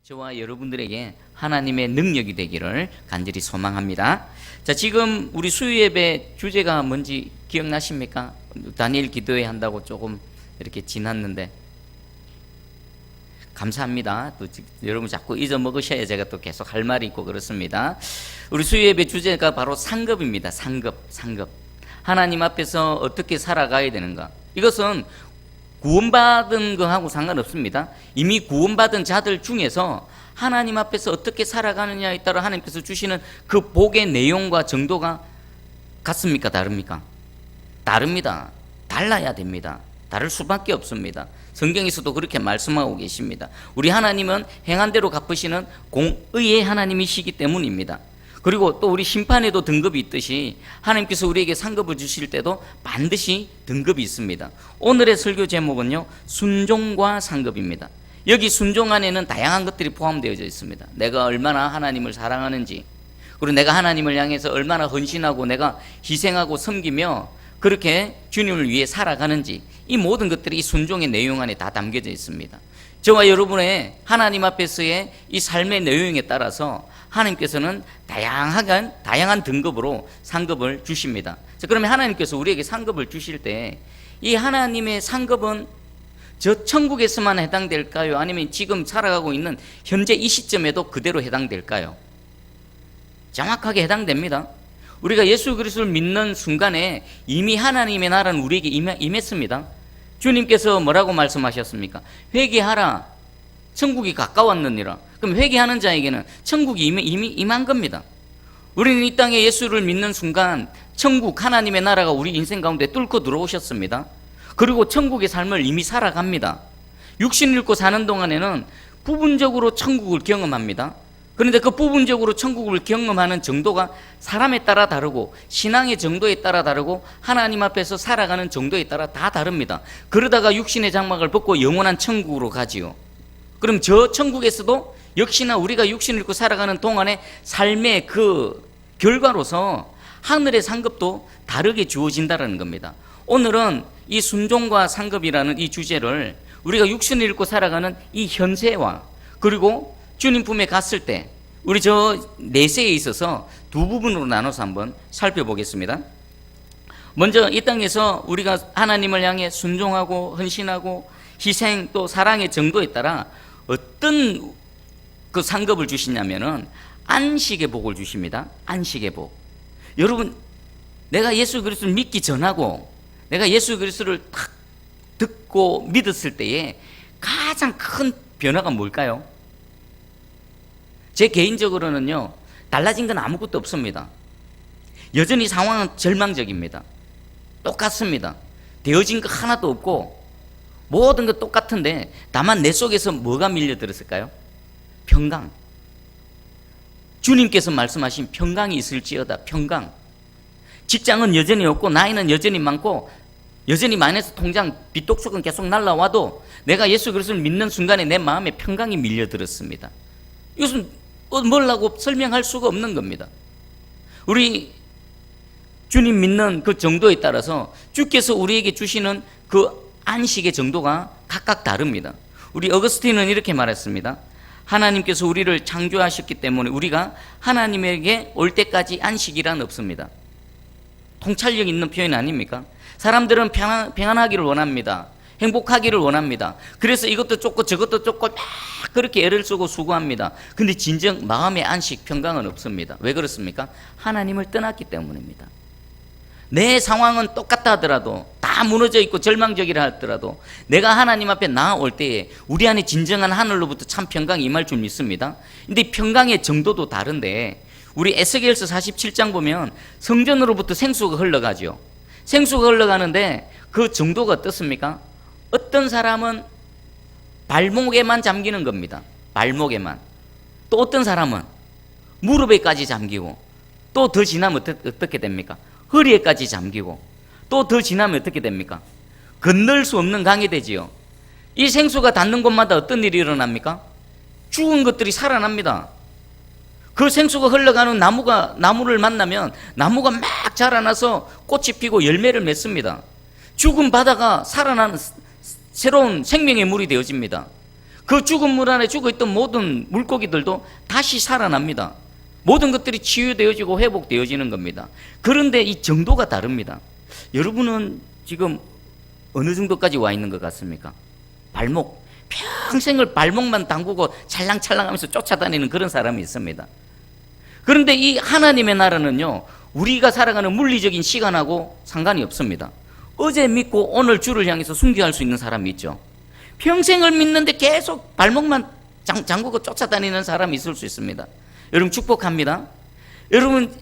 저와 여러분들에게 하나님의 능력이 되기를 간절히 소망합니다. 자, 지금 우리 수요예배 주제가 뭔지 기억나십니까? 다니엘 기도회 한다고 조금 이렇게 지났는데 감사합니다. 또 여러분 자꾸 잊어먹으셔야 제가 또 계속 할 말이 있고 그렇습니다. 우리 수요예배 주제가 바로 상급입니다. 상급. 하나님 앞에서 어떻게 살아가야 되는가? 이것은 구원받은 거하고 상관없습니다. 이미 구원받은 자들 중에서 하나님 앞에서 어떻게 살아가느냐에 따라 하나님께서 주시는 그 복의 내용과 정도가 같습니까? 다릅니까? 다릅니다. 달라야 됩니다. 다를 수밖에 없습니다. 성경에서도 그렇게 말씀하고 계십니다. 우리 하나님은 행한 대로 갚으시는 공의의 하나님이시기 때문입니다. 그리고 또 우리 심판에도 등급이 있듯이 하나님께서 우리에게 상급을 주실 때도 반드시 등급이 있습니다. 오늘의 설교 제목은요, 순종과 상급입니다. 여기 순종 안에는 다양한 것들이 포함되어 있습니다. 내가 얼마나 하나님을 사랑하는지, 그리고 내가 하나님을 향해서 얼마나 헌신하고 내가 희생하고 섬기며 그렇게 주님을 위해 살아가는지, 이 모든 것들이 이 순종의 내용 안에 다 담겨져 있습니다. 저와 여러분의 하나님 앞에서의 이 삶의 내용에 따라서 하나님께서는 다양한 등급으로 상급을 주십니다. 자, 그러면 하나님께서 우리에게 상급을 주실 때 이 하나님의 상급은 저 천국에서만 해당될까요? 아니면 지금 살아가고 있는 현재 이 시점에도 그대로 해당될까요? 정확하게 해당됩니다. 우리가 예수 그리스도를 믿는 순간에 이미 하나님의 나라는 우리에게 임했습니다. 주님께서 뭐라고 말씀하셨습니까? 회개하라, 천국이 가까웠느니라. 그럼 회개하는 자에게는 천국이 이미 임한 겁니다. 우리는 이 땅에 예수를 믿는 순간 천국, 하나님의 나라가 우리 인생 가운데 뚫고 들어오셨습니다. 그리고 천국의 삶을 이미 살아갑니다. 육신 잃고 사는 동안에는 부분적으로 천국을 경험합니다. 그런데 그 부분적으로 천국을 경험하는 정도가 사람에 따라 다르고 신앙의 정도에 따라 다르고 하나님 앞에서 살아가는 정도에 따라 다 다릅니다. 그러다가 육신의 장막을 벗고 영원한 천국으로 가지요. 그럼 저 천국에서도 역시나 우리가 육신을 입고 살아가는 동안의 삶의 그 결과로서 하늘의 상급도 다르게 주어진다는 겁니다. 오늘은 이 순종과 상급이라는 이 주제를 우리가 육신을 입고 살아가는 이 현세와 그리고 주님 품에 갔을 때 우리 저 내세에 있어서 두 부분으로 나눠서 한번 살펴보겠습니다. 먼저 이 땅에서 우리가 하나님을 향해 순종하고 헌신하고 희생 또 사랑의 정도에 따라 어떤 그 상급을 주시냐면은 안식의 복을 주십니다. 안식의 복. 여러분, 내가 예수 그리스도를 믿기 전하고 내가 예수 그리스도를 딱 듣고 믿었을 때에 가장 큰 변화가 뭘까요? 제 개인적으로는요, 달라진 건 아무것도 없습니다. 여전히 상황은 절망적입니다. 똑같습니다. 되어진 거 하나도 없고 모든 것 똑같은데 다만 내 속에서 뭐가 밀려들었을까요? 평강. 주님께서 말씀하신 평강이 있을지어다. 평강. 직장은 여전히 없고 나이는 여전히 많고 여전히 마이너스 통장 빚독촉은 계속 날라와도 내가 예수 그리스도를 믿는 순간에 내 마음에 평강이 밀려들었습니다. 이것은 뭐라고 설명할 수가 없는 겁니다. 우리 주님 믿는 그 정도에 따라서 주께서 우리에게 주시는 그 안식의 정도가 각각 다릅니다. 우리 어거스틴은 이렇게 말했습니다. 하나님께서 우리를 창조하셨기 때문에 우리가 하나님에게 올 때까지 안식이란 없습니다. 통찰력 있는 표현 아닙니까? 사람들은 평안하기를 원합니다. 행복하기를 원합니다. 그래서 이것도 쫓고 저것도 쫓고 막 그렇게 애를 쓰고 수고합니다. 근데 진정 마음의 안식, 평강은 없습니다. 왜 그렇습니까? 하나님을 떠났기 때문입니다. 내 상황은 똑같다 하더라도 다 무너져 있고 절망적이라 하더라도 내가 하나님 앞에 나아올 때에 우리 안에 진정한 하늘로부터 참 평강이 임할 줄 믿습니다. 근데 평강의 정도도 다른데 우리 에스겔서 47장 보면 성전으로부터 생수가 흘러가죠. 생수가 흘러가는데 그 정도가 어떻습니까? 어떤 사람은 발목에만 잠기는 겁니다. 발목에만. 또 어떤 사람은 무릎에까지 잠기고 또 더 지나면 어떻게 됩니까? 허리에까지 잠기고 또 더 지나면 어떻게 됩니까? 건널 수 없는 강이 되지요. 이 생수가 닿는 곳마다 어떤 일이 일어납니까? 죽은 것들이 살아납니다. 그 생수가 흘러가는 나무를 만나면 나무가 막 자라나서 꽃이 피고 열매를 맺습니다. 죽은 바다가 살아나는 새로운 생명의 물이 되어집니다. 그 죽은 물 안에 죽어있던 모든 물고기들도 다시 살아납니다. 모든 것들이 치유되어지고 회복되어지는 겁니다. 그런데 이 정도가 다릅니다. 여러분은 지금 어느 정도까지 와 있는 것 같습니까? 발목, 평생을 발목만 담그고 찰랑찰랑하면서 쫓아다니는 그런 사람이 있습니다. 그런데 이 하나님의 나라는요, 우리가 살아가는 물리적인 시간하고 상관이 없습니다. 어제 믿고 오늘 주를 향해서 순교할 수 있는 사람이 있죠. 평생을 믿는데 계속 발목만 잠그고 쫓아다니는 사람이 있을 수 있습니다. 여러분 축복합니다. 여러분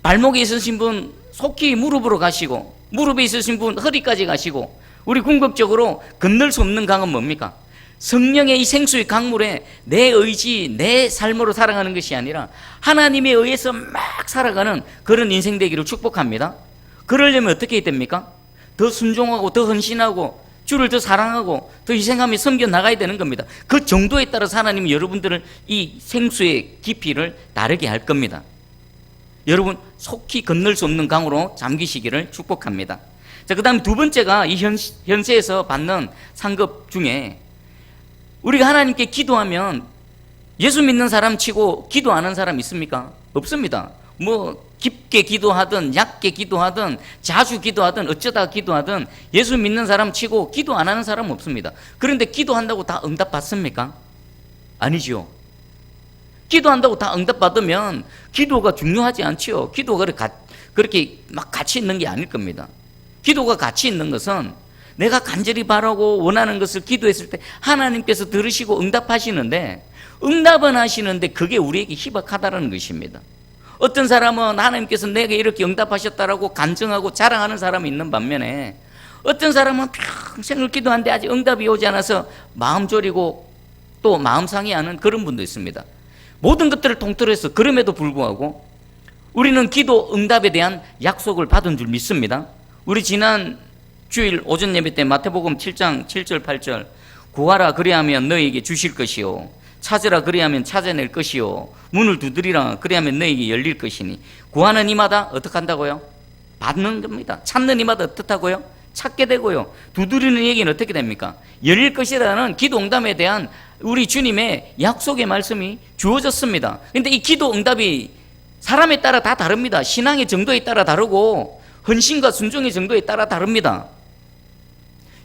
발목에 있으신 분 속히 무릎으로 가시고, 무릎에 있으신 분 허리까지 가시고, 우리 궁극적으로 건널 수 없는 강은 뭡니까? 성령의 이 생수의 강물에 내 의지, 내 삶으로 살아가는 것이 아니라 하나님에 의해서 막 살아가는 그런 인생 되기를 축복합니다. 그러려면 어떻게 됩니까? 더 순종하고 더 헌신하고 주를 더 사랑하고 더 희생하며 섬겨 나가야 되는 겁니다. 그 정도에 따라서 하나님이 여러분들을 이 생수의 깊이를 다르게 할 겁니다. 여러분 속히 건널 수 없는 강으로 잠기시기를 축복합니다. 자, 그 다음 두 번째가 이 현세에서 받는 상급 중에, 우리가 하나님께 기도하면 예수 믿는 사람 치고 기도 안 하는 사람 있습니까? 없습니다. 뭐 깊게 기도하든 얕게 기도하든 자주 기도하든 어쩌다 기도하든 예수 믿는 사람 치고 기도 안 하는 사람 없습니다. 그런데 기도한다고 다 응답 받습니까? 아니죠. 기도한다고 다 응답 받으면 기도가 중요하지 않지요. 기도가 그렇게 막 가치 있는 게 아닐 겁니다. 기도가 가치 있는 것은 내가 간절히 바라고 원하는 것을 기도했을 때 하나님께서 들으시고 응답하시는데, 응답은 하시는데 그게 우리에게 희박하다는 것입니다. 어떤 사람은 하나님께서 내게 이렇게 응답하셨다라고 간증하고 자랑하는 사람이 있는 반면에, 어떤 사람은 평생을 기도하는데 아직 응답이 오지 않아서 마음 졸이고 또 마음 상해하는 그런 분도 있습니다. 모든 것들을 통틀어 해서 그럼에도 불구하고 우리는 기도 응답에 대한 약속을 받은 줄 믿습니다. 우리 지난 주일 오전 예배 때 마태복음 7장 7절 8절, 구하라 그리하면 너희에게 주실 것이요, 찾으라 그리하면 찾아낼 것이요, 문을 두드리라 그리하면 너희에게 열릴 것이니. 구하는 이마다 어떻게 한다고요? 받는 겁니다. 찾는 이마다 어떻다고요? 찾게 되고요. 두드리는 얘기는 어떻게 됩니까? 열릴 것이라는 기도 응답에 대한 우리 주님의 약속의 말씀이 주어졌습니다. 그런데 이 기도 응답이 사람에 따라 다 다릅니다. 신앙의 정도에 따라 다르고 헌신과 순종의 정도에 따라 다릅니다.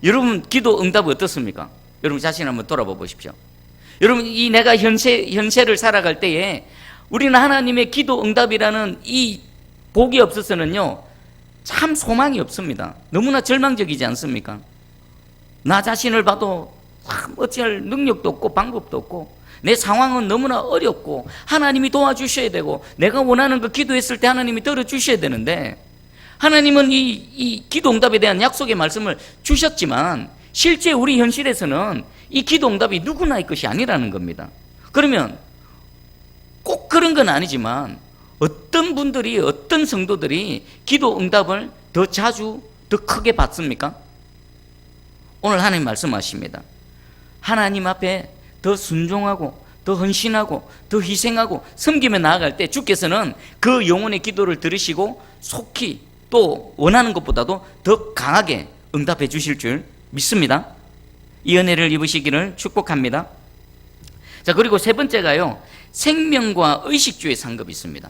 여러분 기도 응답이 어떻습니까? 여러분 자신 한번 돌아봐 보십시오. 여러분 이 내가 현세를 살아갈 때에 우리는 하나님의 기도 응답이라는 이 복이 없어서는요 참 소망이 없습니다. 너무나 절망적이지 않습니까? 나 자신을 봐도 참 어찌할 능력도 없고 방법도 없고 내 상황은 너무나 어렵고 하나님이 도와주셔야 되고 내가 원하는 거 기도했을 때 하나님이 들어주셔야 되는데, 하나님은 이 기도 응답에 대한 약속의 말씀을 주셨지만 실제 우리 현실에서는 이 기도 응답이 누구나의 것이 아니라는 겁니다. 그러면 꼭 그런 건 아니지만 어떤 분들이, 어떤 성도들이 기도 응답을 더 자주 더 크게 받습니까? 오늘 하나님 말씀하십니다. 하나님 앞에 더 순종하고 더 헌신하고 더 희생하고 섬기며 나아갈 때 주께서는 그 영혼의 기도를 들으시고 속히 또 원하는 것보다도 더 강하게 응답해 주실 줄 믿습니다. 이 은혜를 입으시기를 축복합니다. 자, 그리고 세 번째가요, 생명과 의식주의 상급이 있습니다.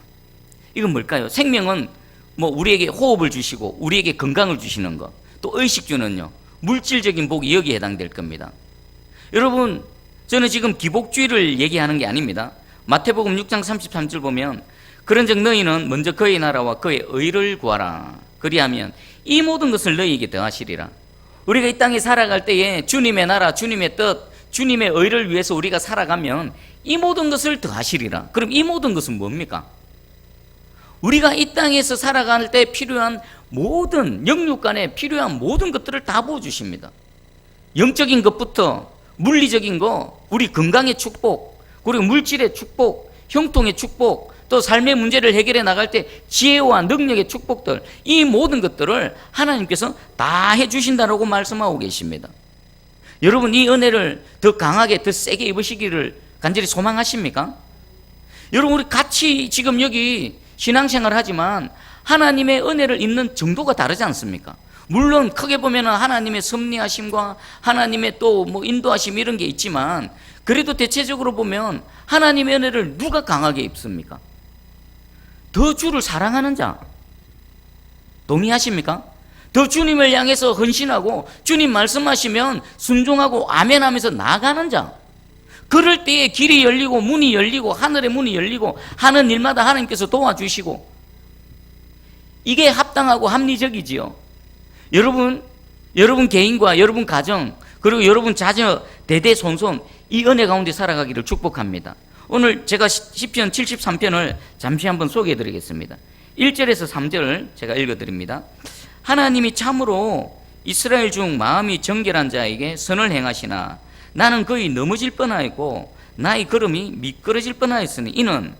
이건 뭘까요? 생명은 뭐 우리에게 호흡을 주시고 우리에게 건강을 주시는 것, 또 의식주는요 물질적인 복이 여기에 해당될 겁니다. 여러분 저는 지금 기복주의를 얘기하는 게 아닙니다. 마태복음 6장 33절 보면 그런즉 너희는 먼저 그의 나라와 그의 의를 구하라 그리하면 이 모든 것을 너희에게 더하시리라. 우리가 이 땅에 살아갈 때에 주님의 나라, 주님의 뜻, 주님의 의를 위해서 우리가 살아가면 이 모든 것을 더하시리라. 그럼 이 모든 것은 뭡니까? 우리가 이 땅에서 살아갈 때 필요한 모든, 영육간에 필요한 모든 것들을 다 부어주십니다. 영적인 것부터 물리적인 거, 우리 건강의 축복, 그리고 물질의 축복, 형통의 축복, 또 삶의 문제를 해결해 나갈 때 지혜와 능력의 축복들, 이 모든 것들을 하나님께서 다 해주신다고 말씀하고 계십니다. 여러분 이 은혜를 더 강하게, 더 세게 입으시기를 간절히 소망하십니까? 여러분 우리 같이 지금 여기 신앙생활 하지만 하나님의 은혜를 입는 정도가 다르지 않습니까? 물론 크게 보면 하나님의 섭리하심과 하나님의 또 뭐 인도하심 이런 게 있지만, 그래도 대체적으로 보면 하나님의 은혜를 누가 강하게 입습니까? 더 주를 사랑하는 자. 동의하십니까? 더 주님을 향해서 헌신하고 주님 말씀하시면 순종하고 아멘 하면서 나아가는 자. 그럴 때에 길이 열리고 문이 열리고 하늘의 문이 열리고 하는 일마다 하나님께서 도와주시고, 이게 합당하고 합리적이지요. 여러분 개인과 여러분 가정, 그리고 여러분 자녀 대대손손 이 은혜 가운데 살아가기를 축복합니다. 오늘 제가 시편 73편을 잠시 한번 소개해 드리겠습니다. 1절에서 3절을 제가 읽어 드립니다. 하나님이 참으로 이스라엘 중 마음이 정결한 자에게 선을 행하시나 나는 거의 넘어질 뻔하였고 나의 걸음이 미끄러질 뻔하였으니 이는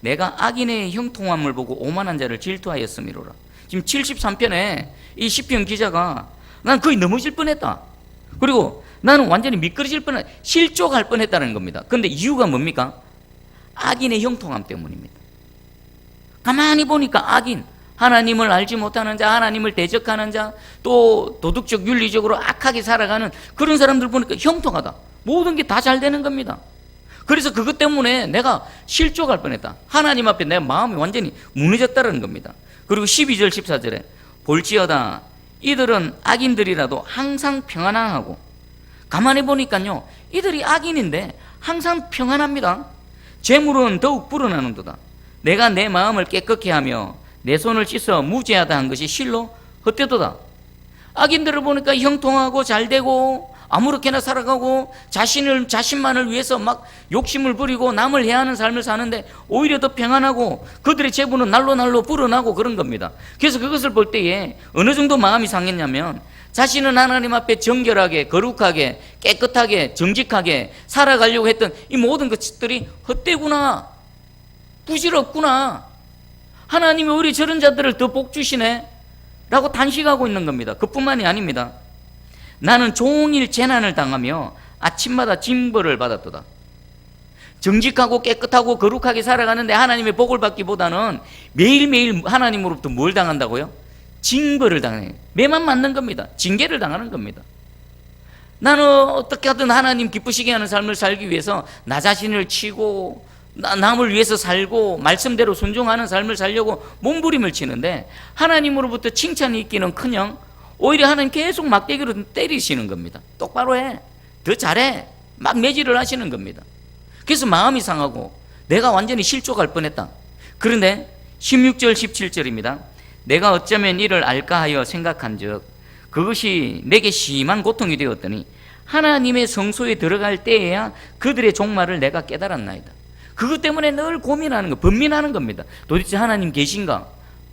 내가 악인의 형통함을 보고 오만한 자를 질투하였음이로라. 지금 73편에 이 시편 기자가 난 거의 넘어질 뻔했다, 그리고 나는 완전히 미끄러질 뻔했다, 실족할 뻔했다는 겁니다. 그런데 이유가 뭡니까? 악인의 형통함 때문입니다. 가만히 보니까 악인, 하나님을 알지 못하는 자, 하나님을 대적하는 자, 또 도덕적 윤리적으로 악하게 살아가는 그런 사람들 보니까 형통하다, 모든 게 다 잘 되는 겁니다. 그래서 그것 때문에 내가 실족할 뻔했다, 하나님 앞에 내 마음이 완전히 무너졌다는 겁니다. 그리고 12절 14절에 볼지어다 이들은 악인들이라도 항상 평안하고, 가만히 보니까요 이들이 악인인데 항상 평안합니다. 재물은 더욱 불어나는도다. 내가 내 마음을 깨끗게 하며 내 손을 씻어 무죄하다 한 것이 실로 헛되도다. 악인들을 보니까 형통하고 잘되고 아무렇게나 살아가고 자신만을 위해서 막 욕심을 부리고 남을 해하는 삶을 사는데 오히려 더 평안하고 그들의 재물은 날로 불어나고 그런 겁니다. 그래서 그것을 볼 때에 어느 정도 마음이 상했냐면, 자신은 하나님 앞에 정결하게 거룩하게 깨끗하게 정직하게 살아가려고 했던 이 모든 것들이 헛되구나, 부질없구나, 하나님이 우리 저런 자들을 더 복 주시네 라고 단식하고 있는 겁니다. 그뿐만이 아닙니다. 나는 종일 재난을 당하며 아침마다 징벌을 받았도다. 정직하고 깨끗하고 거룩하게 살아가는데 하나님의 복을 받기보다는 매일매일 하나님으로부터 뭘 당한다고요? 징벌을 당해요. 매만 맞는 겁니다. 징계를 당하는 겁니다. 나는 어떻게 하든 하나님 기쁘시게 하는 삶을 살기 위해서 나 자신을 치고 남을 위해서 살고 말씀대로 순종하는 삶을 살려고 몸부림을 치는데 하나님으로부터 칭찬이 있기는커녕 오히려 하나님 계속 막대기로 때리시는 겁니다. 똑바로 해, 더 잘해, 막 매질을 하시는 겁니다. 그래서 마음이 상하고 내가 완전히 실족할 뻔했다. 그런데 16절 17절입니다. 내가 어쩌면 이를 알까 하여 생각한즉 그것이 내게 심한 고통이 되었더니 하나님의 성소에 들어갈 때에야 그들의 종말을 내가 깨달았나이다. 그것 때문에 늘 고민하는 거, 번민하는 겁니다. 도대체 하나님 계신가?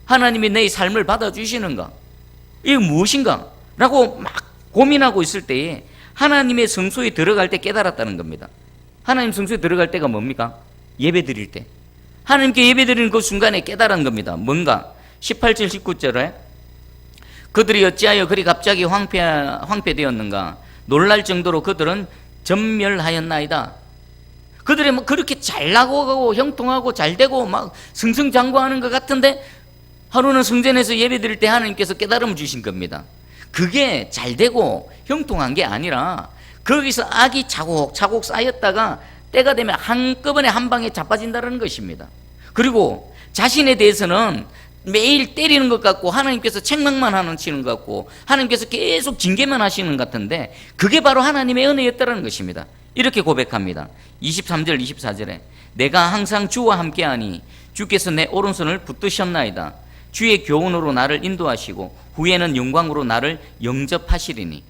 하나님이 내 삶을 받아주시는가? 이게 무엇인가? 라고 막 고민하고 있을 때에 하나님의 성소에 들어갈 때 깨달았다는 겁니다. 하나님 성소에 들어갈 때가 뭡니까? 예배 드릴 때. 하나님께 예배 드리는 그 순간에 깨달은 겁니다. 뭔가? 18절 19절에 그들이 어찌하여 그리 갑자기 황폐되었는가? 놀랄 정도로 그들은 전멸하였나이다. 그들이 뭐 그렇게 잘나고 형통하고 잘되고 막 승승장구하는 것 같은데 하루는 성전에서 예배 드릴 때 하나님께서 깨달음을 주신 겁니다. 그게 잘되고 형통한 게 아니라 거기서 악이 차곡차곡 쌓였다가 때가 되면 한꺼번에 한 방에 자빠진다는 것입니다. 그리고 자신에 대해서는 매일 때리는 것 같고 하나님께서 책망만 하시는 것 같고 하나님께서 계속 징계만 하시는 것 같은데 그게 바로 하나님의 은혜였다는 것입니다. 이렇게 고백합니다. 23절 24절에 내가 항상 주와 함께하니 주께서 내 오른손을 붙드셨나이다. 주의 교훈으로 나를 인도하시고 후에는 영광으로 나를 영접하시리니.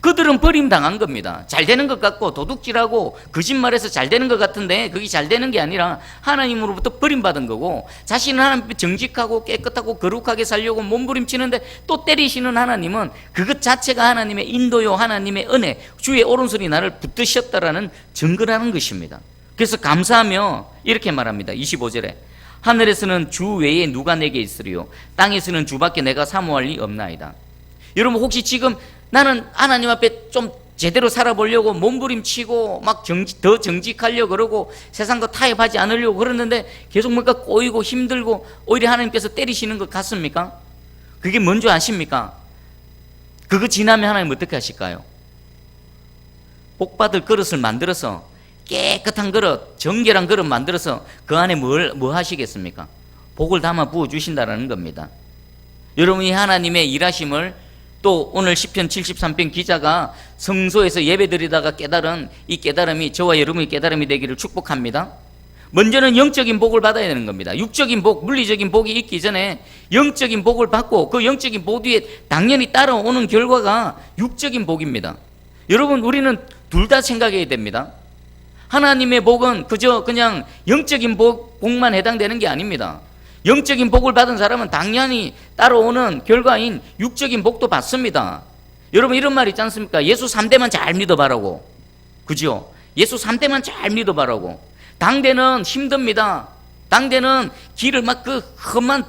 그들은 버림당한 겁니다. 잘 되는 것 같고 도둑질하고 거짓말해서 잘 되는 것 같은데 그게 잘 되는 게 아니라 하나님으로부터 버림받은 거고, 자신은 하나님 앞에 정직하고 깨끗하고 거룩하게 살려고 몸부림치는데 또 때리시는 하나님은 그것 자체가 하나님의 인도요, 하나님의 은혜, 주의 오른손이 나를 붙드셨다라는 증거라는 것입니다. 그래서 감사하며 이렇게 말합니다. 25절에 하늘에서는 주 외에 누가 내게 있으리요 땅에서는 주밖에 내가 사모할 리 없나이다. 여러분 혹시 지금 나는 하나님 앞에 좀 제대로 살아보려고 몸부림치고 막 더 정직하려고 그러고 세상과 타협하지 않으려고 그러는데 계속 뭔가 꼬이고 힘들고 오히려 하나님께서 때리시는 것 같습니까? 그게 뭔지 아십니까? 그거 지나면 하나님 어떻게 하실까요? 복받을 그릇을 만들어서, 깨끗한 그릇, 정결한 그릇 만들어서 그 안에 뭐 하시겠습니까? 복을 담아 부어주신다는 겁니다. 여러분이 하나님의 일하심을 또 오늘 시편 73편 기자가 성소에서 예배드리다가 깨달은 이 깨달음이 저와 여러분의 깨달음이 되기를 축복합니다. 먼저는 영적인 복을 받아야 되는 겁니다. 육적인 복, 물리적인 복이 있기 전에 영적인 복을 받고 그 영적인 복 뒤에 당연히 따라오는 결과가 육적인 복입니다. 여러분, 우리는 둘 다 생각해야 됩니다. 하나님의 복은 그저 그냥 영적인 복만 해당되는 게 아닙니다. 영적인 복을 받은 사람은 당연히 따라오는 결과인 육적인 복도 받습니다. 여러분, 이런 말 있지 않습니까? 예수 3대만 잘 믿어봐라고. 그죠? 예수 3대만 잘 믿어봐라고. 당대는 힘듭니다. 당대는 길을 막 그 험한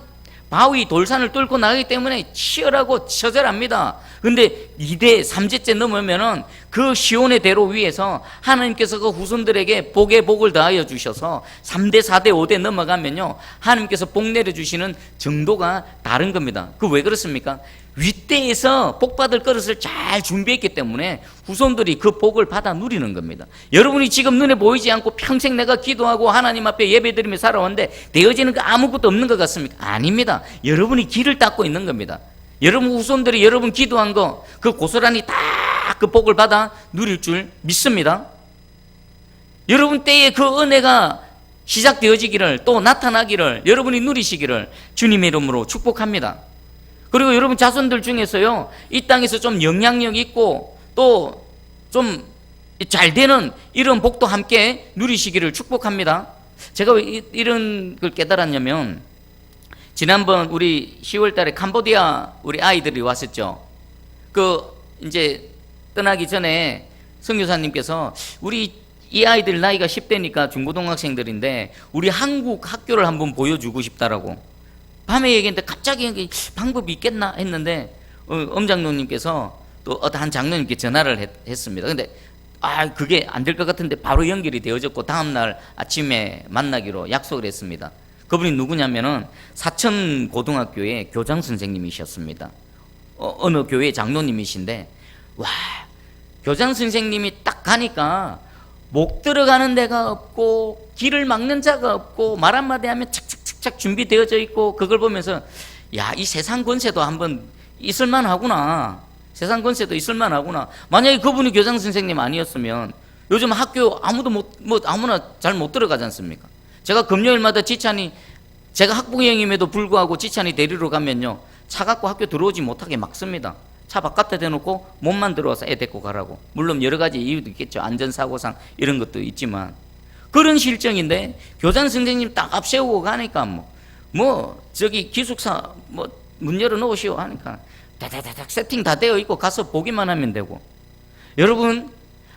바위 돌산을 뚫고 나가기 때문에 치열하고 처절합니다. 근데 2대 3제째 넘으면은 그 시온의 대로 위에서 하나님께서 그 후손들에게 복에 복을 더하여 주셔서 3대 4대 5대 넘어가면요, 하나님께서 복 내려주시는 정도가 다른 겁니다. 그 왜 그렇습니까? 윗대에서 복 받을 그릇을 잘 준비했기 때문에 후손들이 그 복을 받아 누리는 겁니다. 여러분이 지금 눈에 보이지 않고 평생 내가 기도하고 하나님 앞에 예배드리며 살아왔는데 되어지는 거 아무것도 없는 것 같습니까? 아닙니다. 여러분이 길을 닦고 있는 겁니다. 여러분 후손들이 여러분 기도한 거 그 고스란히 다 그 복을 받아 누릴 줄 믿습니다. 여러분 때에 그 은혜가 시작되어지기를, 또 나타나기를 여러분이 누리시기를 주님의 이름으로 축복합니다. 그리고 여러분 자손들 중에서요, 이 땅에서 좀 영향력 있고 또 좀 잘 되는 이런 복도 함께 누리시기를 축복합니다. 제가 왜 이런 걸 깨달았냐면, 지난번 우리 10월 달에 캄보디아 우리 아이들이 왔었죠. 이제 떠나기 전에 선교사님께서 우리 이 아이들 나이가 10대니까 중고등학생들인데 우리 한국 학교를 한번 보여주고 싶다라고 밤에 얘기했는데 갑자기 방법이 있겠나 했는데 엄장로님께서 또 한 장로님께 전화를 했습니다. 근데 그게 안 될 것 같은데 바로 연결이 되어졌고 다음날 아침에 만나기로 약속을 했습니다. 그분이 누구냐면은 사천 고등학교의 교장 선생님이셨습니다. 어느 교회 장로님이신데, 와, 교장 선생님이 딱 가니까 목 들어가는 데가 없고 길을 막는 자가 없고 말 한마디 하면 착착착착 준비되어져 있고, 그걸 보면서 야, 이 세상 권세도 한번 있을만하구나. 세상 권세도 있을만하구나. 만약에 그분이 교장 선생님 아니었으면 요즘 학교 아무도 아무나 잘 못 들어가지 않습니까? 제가 금요일마다 제가 학부형임에도 불구하고 지찬이 데리러 가면요, 차 갖고 학교 들어오지 못하게 막습니다. 차 바깥에 대놓고 몸만 들어와서 애 데리고 가라고. 물론 여러 가지 이유도 있겠죠. 안전사고상 이런 것도 있지만 그런 실정인데 교장 선생님 딱 앞세우고 가니까 저기 기숙사 문 열어놓으시오 하니까 다다다닥 세팅 다 되어 있고 가서 보기만 하면 되고. 여러분,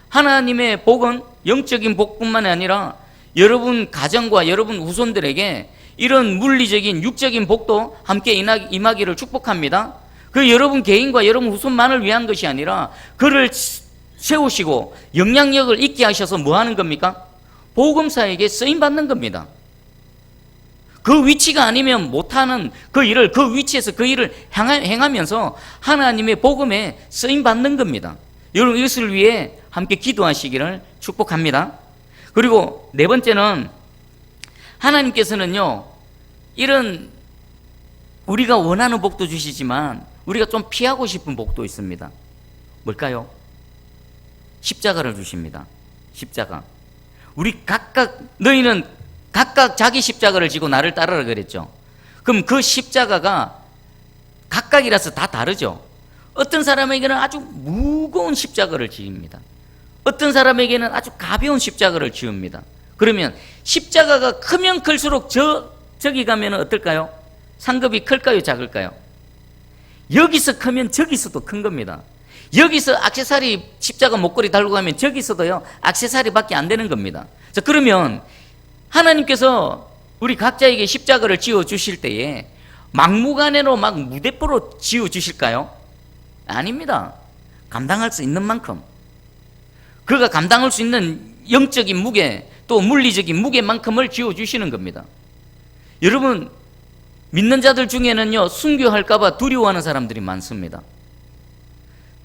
하나님의 복은 영적인 복뿐만 아니라 여러분 가정과 여러분 후손들에게 이런 물리적인 육적인 복도 함께 임하기를 축복합니다. 그 여러분 개인과 여러분 후손만을 위한 것이 아니라 그를 세우시고 영향력을 있게 하셔서 뭐 하는 겁니까? 복음사에게 쓰임받는 겁니다. 그 위치가 아니면 못하는 그 일을 그 위치에서 그 일을 행하면서 하나님의 복음에 쓰임받는 겁니다. 여러분, 이것을 위해 함께 기도하시기를 축복합니다. 그리고 네 번째는, 하나님께서는요, 이런 우리가 원하는 복도 주시지만 우리가 좀 피하고 싶은 복도 있습니다. 뭘까요? 십자가를 주십니다. 십자가. 너희는 각각 자기 십자가를 지고 나를 따르라 그랬죠. 그럼 그 십자가가 각각이라서 다 다르죠. 어떤 사람에게는 아주 무거운 십자가를 지입니다. 어떤 사람에게는 아주 가벼운 십자가를 지읍니다. 그러면 십자가가 크면 클수록 저기 가면 어떨까요? 상급이 클까요, 작을까요? 여기서 크면 저기서도 큰 겁니다. 여기서 액세서리 십자가 목걸이 달고 가면 저기서도요 액세서리밖에 안 되는 겁니다. 자, 그러면 하나님께서 우리 각자에게 십자가를 지어 주실 때에 막무가내로 막 무대뽀로 지어 주실까요? 아닙니다. 감당할 수 있는 만큼, 그가 감당할 수 있는 영적인 무게 또 물리적인 무게만큼을 지어 주시는 겁니다. 여러분, 믿는 자들 중에는요, 순교할까 봐 두려워하는 사람들이 많습니다.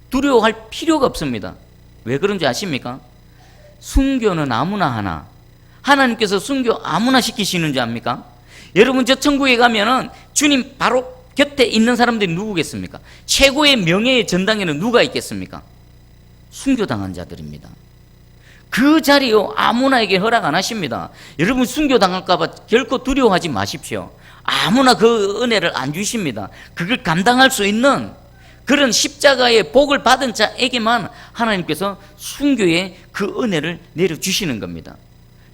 두려워할 필요가 없습니다. 왜 그런지 아십니까? 순교는 아무나 하나. 하나님께서 순교 아무나 시키시는 줄 압니까? 여러분, 저 천국에 가면은 주님 바로 곁에 있는 사람들이 누구겠습니까? 최고의 명예의 전당에는 누가 있겠습니까? 순교당한 자들입니다. 그 자리요, 아무나에게 허락 안 하십니다. 여러분, 순교당할까봐 결코 두려워하지 마십시오. 아무나 그 은혜를 안 주십니다. 그걸 감당할 수 있는 그런 십자가의 복을 받은 자에게만 하나님께서 순교의 그 은혜를 내려주시는 겁니다.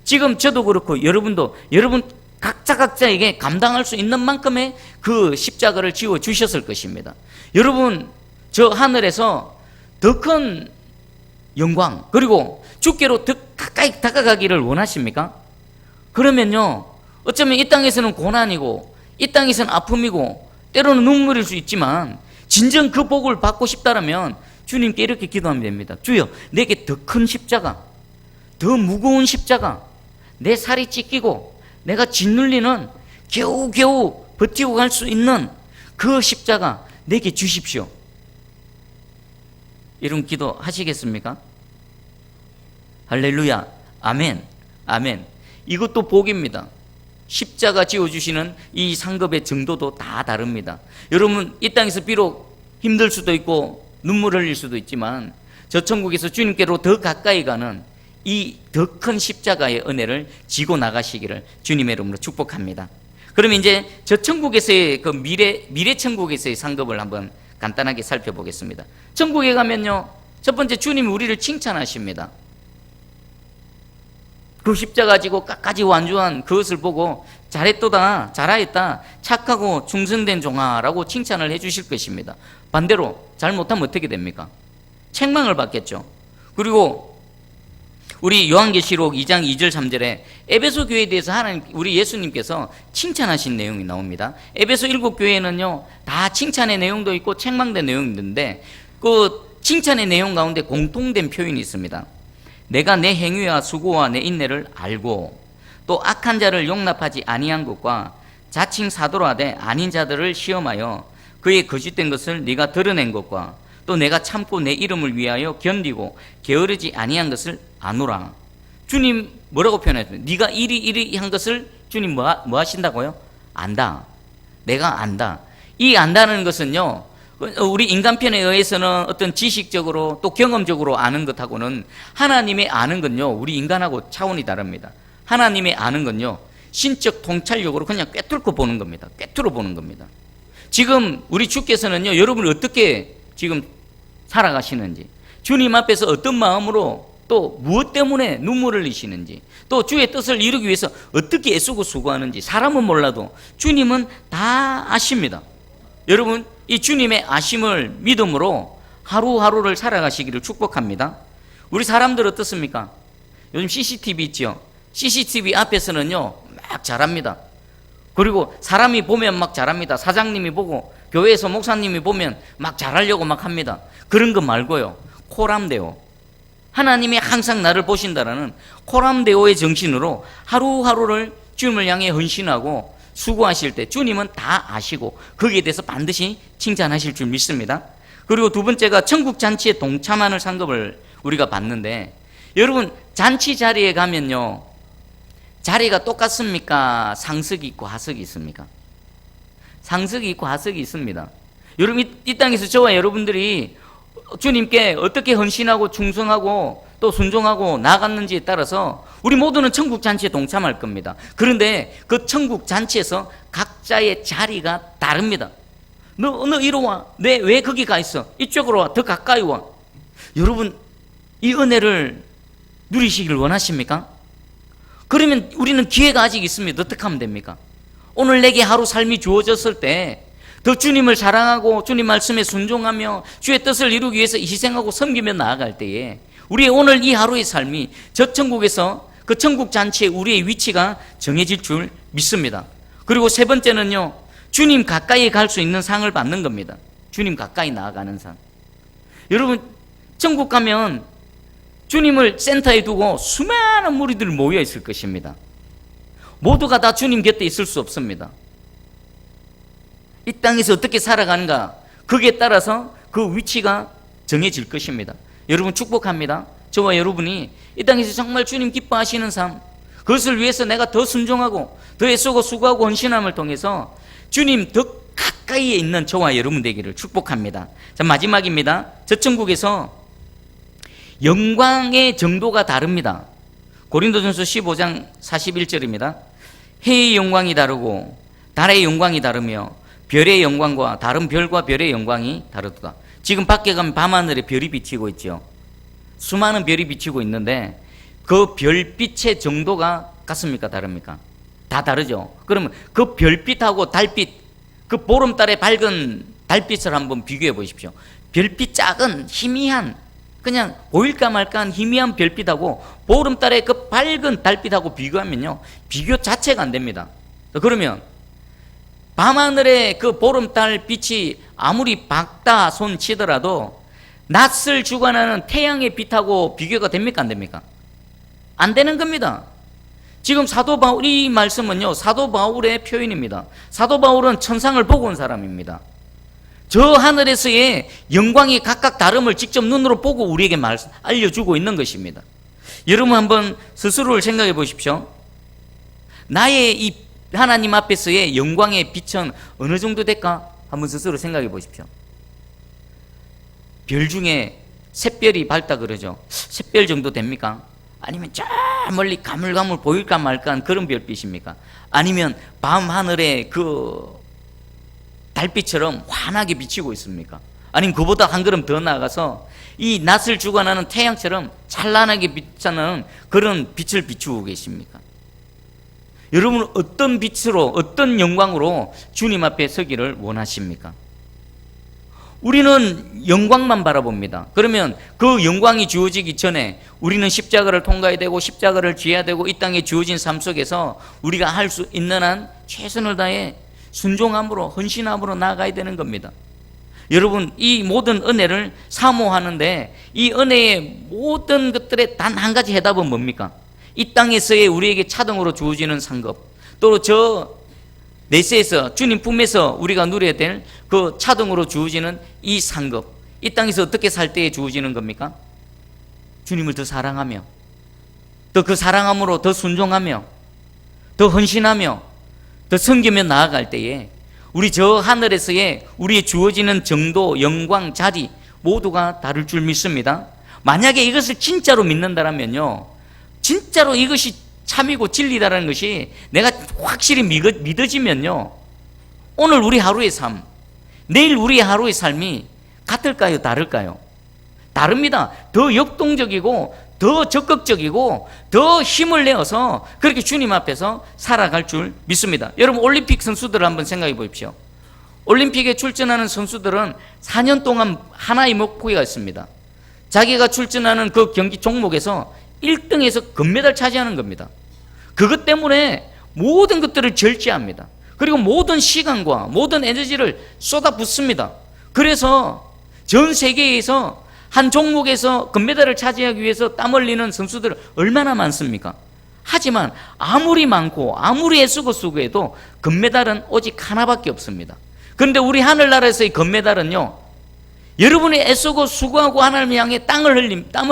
지금 저도 그렇고 여러분도 여러분 각자에게 감당할 수 있는 만큼의 그 십자가를 지워 주셨을 것입니다. 여러분, 저 하늘에서 더 큰 영광, 그리고 주께로 더 가까이 다가가기를 원하십니까? 그러면요, 어쩌면 이 땅에서는 고난이고 이 땅에서는 아픔이고 때로는 눈물일 수 있지만 진정 그 복을 받고 싶다면 주님께 이렇게 기도하면 됩니다. 주여, 내게 더 큰 십자가, 더 무거운 십자가, 내 살이 찢기고 내가 짓눌리는 겨우겨우 버티고 갈 수 있는 그 십자가 내게 주십시오. 이런 기도 하시겠습니까? 할렐루야, 아멘, 아멘. 이것도 복입니다. 십자가 지어주시는 이 상급의 정도도 다 다릅니다. 여러분, 이 땅에서 비록 힘들 수도 있고 눈물 흘릴 수도 있지만 저 천국에서 주님께로 더 가까이 가는 이 더 큰 십자가의 은혜를 지고 나가시기를 주님의 이름으로 축복합니다. 그럼 이제 저 천국에서의 그 미래 천국에서의 상급을 한번 간단하게 살펴보겠습니다. 천국에 가면요, 첫 번째 주님이 우리를 칭찬하십니다. 그 십자가 지고 끝까지 완주한 그것을 보고 잘했도다, 잘하였다, 착하고 충성된 종아라고 칭찬을 해주실 것입니다. 반대로 잘못하면 어떻게 됩니까? 책망을 받겠죠. 그리고 우리 요한계시록 2장 2절 3절에 에베소 교회에 대해서 우리 예수님께서 칭찬하신 내용이 나옵니다. 에베소 7교회는요 다 칭찬의 내용도 있고 책망된 내용이 있는데 그 칭찬의 내용 가운데 공통된 표현이 있습니다. 내가 내 행위와 수고와 내 인내를 알고 또 악한 자를 용납하지 아니한 것과 자칭 사도로 하되 아닌 자들을 시험하여 그의 거짓된 것을 네가 드러낸 것과 또 내가 참고 내 이름을 위하여 견디고 게으르지 아니한 것을 아노라. 주님 뭐라고 표현했어요? 네가 이리 한 것을 주님 뭐 하신다고요? 안다. 내가 안다. 이 안다는 것은요, 우리 인간편에 의해서는 어떤 지식적으로 또 경험적으로 아는 것하고는 하나님의 아는 건요, 우리 인간하고 차원이 다릅니다. 하나님의 아는 건요, 신적 통찰력으로 그냥 꿰뚫고 보는 겁니다. 꿰뚫어 보는 겁니다. 지금 우리 주께서는요, 여러분을 어떻게 지금 살아가시는지, 주님 앞에서 어떤 마음으로 또 무엇 때문에 눈물을 흘리시는지, 또 주의 뜻을 이루기 위해서 어떻게 애쓰고 수고하는지 사람은 몰라도 주님은 다 아십니다. 여러분, 이 주님의 아심을 믿음으로 하루하루를 살아가시기를 축복합니다. 우리 사람들 어떻습니까? 요즘 CCTV 있죠? CCTV 앞에서는요 막 잘합니다. 그리고 사람이 보면 막 잘합니다. 사장님이 보고 교회에서 목사님이 보면 막 잘하려고 막 합니다. 그런 거 말고요, 코람데오, 하나님이 항상 나를 보신다라는 코람데오의 정신으로 하루하루를 주님을 향해 헌신하고 수고하실 때 주님은 다 아시고 거기에 대해서 반드시 칭찬하실 줄 믿습니다. 그리고 두 번째가 천국 잔치에 동참하는 상급을 우리가 받는데, 여러분 잔치 자리에 가면요 자리가 똑같습니까? 상석이 있고 하석이 있습니까? 상석이 있고 하석이 있습니다. 여러분, 이 땅에서 저와 여러분들이 주님께 어떻게 헌신하고 충성하고 또 순종하고 나아갔는지에 따라서 우리 모두는 천국 잔치에 동참할 겁니다. 그런데 그 천국 잔치에서 각자의 자리가 다릅니다. 너 이리 와. 왜 거기 가 있어? 이쪽으로 와. 더 가까이 와. 여러분, 이 은혜를 누리시길 원하십니까? 그러면 우리는 기회가 아직 있습니다. 어떻게 하면 됩니까? 오늘 내게 하루 삶이 주어졌을 때 더 주님을 사랑하고 주님 말씀에 순종하며 주의 뜻을 이루기 위해서 희생하고 섬기며 나아갈 때에 우리의 오늘 이 하루의 삶이 저 천국에서 그 천국 잔치에 우리의 위치가 정해질 줄 믿습니다. 그리고 세 번째는요, 주님 가까이 갈 수 있는 상을 받는 겁니다. 주님 가까이 나아가는 상. 여러분, 천국 가면 주님을 센터에 두고 수많은 무리들이 모여 있을 것입니다. 모두가 다 주님 곁에 있을 수 없습니다. 이 땅에서 어떻게 살아가는가, 거기에 따라서 그 위치가 정해질 것입니다. 여러분 축복합니다. 저와 여러분이 이 땅에서 정말 주님 기뻐하시는 삶, 그것을 위해서 내가 더 순종하고 더 애쓰고 수고하고 헌신함을 통해서 주님 더 가까이에 있는 저와 여러분 되기를 축복합니다. 자, 마지막입니다. 저 천국에서 영광의 정도가 다릅니다. 고린도전서 15장 41절입니다. 해의 영광이 다르고 달의 영광이 다르며 별의 영광과 다른 별과 별의 영광이 다르다. 지금 밖에 가면 밤하늘에 별이 비치고 있죠. 수많은 별이 비치고 있는데 그 별빛의 정도가 같습니까? 다릅니까? 다 다르죠. 그러면 그 별빛하고 달빛, 그 보름달의 밝은 달빛을 한번 비교해 보십시오. 별빛 작은 희미한, 그냥 보일까 말까한 희미한 별빛하고 보름달의 그 밝은 달빛하고 비교하면요, 비교 자체가 안 됩니다. 그러면 밤하늘의 그 보름달 빛이 아무리 밝다 손 치더라도 낯을 주관하는 태양의 빛하고 비교가 됩니까? 안 됩니까? 안 되는 겁니다. 지금 사도 바울, 이 말씀은요, 사도 바울의 표현입니다. 사도 바울은 천상을 보고 온 사람입니다. 저 하늘에서의 영광이 각각 다름을 직접 눈으로 보고 우리에게 알려주고 있는 것입니다. 여러분 한번 스스로를 생각해 보십시오. 나의 이 하나님 앞에서의 영광의 빛은 어느 정도 될까? 한번 스스로 생각해 보십시오. 별 중에 샛별이 밝다 그러죠. 샛별 정도 됩니까? 아니면 저 멀리 가물가물 보일까 말까한 그런 별빛입니까? 아니면 밤 하늘에 그 달빛처럼 환하게 비치고 있습니까? 아니면 그보다 한 걸음 더 나아가서 이 낯을 주관하는 태양처럼 찬란하게 빛나는 그런 빛을 비추고 계십니까? 여러분은 어떤 빛으로, 어떤 영광으로 주님 앞에 서기를 원하십니까? 우리는 영광만 바라봅니다. 그러면 그 영광이 주어지기 전에 우리는 십자가를 통과해야 되고 십자가를 쥐어야 되고 이 땅에 주어진 삶 속에서 우리가 할 수 있는 한 최선을 다해 순종함으로 헌신함으로 나아가야 되는 겁니다. 여러분, 이 모든 은혜를 사모하는데 이 은혜의 모든 것들의 단 한 가지 해답은 뭡니까? 이 땅에서의 우리에게 차등으로 주어지는 상급, 또 저 내세에서 주님 품에서 우리가 누려야 될 그 차등으로 주어지는 이 상급, 이 땅에서 어떻게 살 때에 주어지는 겁니까? 주님을 더 사랑하며, 또 그 사랑함으로 더 순종하며, 더 헌신하며, 더 섬기며 나아갈 때에 우리 저 하늘에서의 우리의 주어지는 정도, 영광, 자리 모두가 다를 줄 믿습니다. 만약에 이것을 진짜로 믿는다면요, 진짜로 이것이 참이고 진리다라는 것이 내가 확실히 믿어지면요, 오늘 우리 하루의 삶, 내일 우리 하루의 삶이 같을까요? 다를까요? 다릅니다. 더 역동적이고 더 적극적이고 더 힘을 내어서 그렇게 주님 앞에서 살아갈 줄 믿습니다. 여러분, 올림픽 선수들을 한번 생각해 보십시오. 올림픽에 출전하는 선수들은 4년 동안 하나의 목표가 있습니다. 자기가 출전하는 그 경기 종목에서 1등에서 금메달 차지하는 겁니다. 그것 때문에 모든 것들을 절제합니다. 그리고 모든 시간과 모든 에너지를 쏟아붓습니다. 그래서 전 세계에서 한 종목에서 금메달을 차지하기 위해서 땀 흘리는 선수들 얼마나 많습니까? 하지만 아무리 많고 아무리 애쓰고 수고해도 금메달은 오직 하나밖에 없습니다. 그런데 우리 하늘나라에서의 금메달은요, 여러분이 애쓰고 수고하고 하나님을 향해 땀을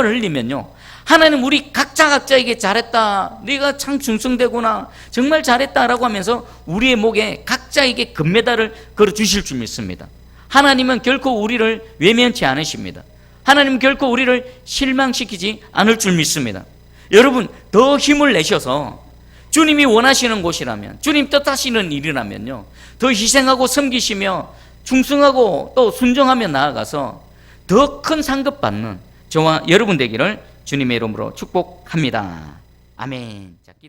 흘리면요, 하나님 우리 각자에게 잘했다, 네가 참 충성되구나, 정말 잘했다라고 하면서 우리의 목에 각자에게 금메달을 걸어주실 줄 믿습니다. 하나님은 결코 우리를 외면치 않으십니다. 하나님은 결코 우리를 실망시키지 않을 줄 믿습니다. 여러분, 더 힘을 내셔서 주님이 원하시는 곳이라면, 주님 뜻하시는 일이라면요, 더 희생하고 섬기시며 충성하고 또 순종하며 나아가서 더 큰 상급 받는 저와 여러분 되기를 주님의 이름으로 축복합니다. 아멘. 자, 기도.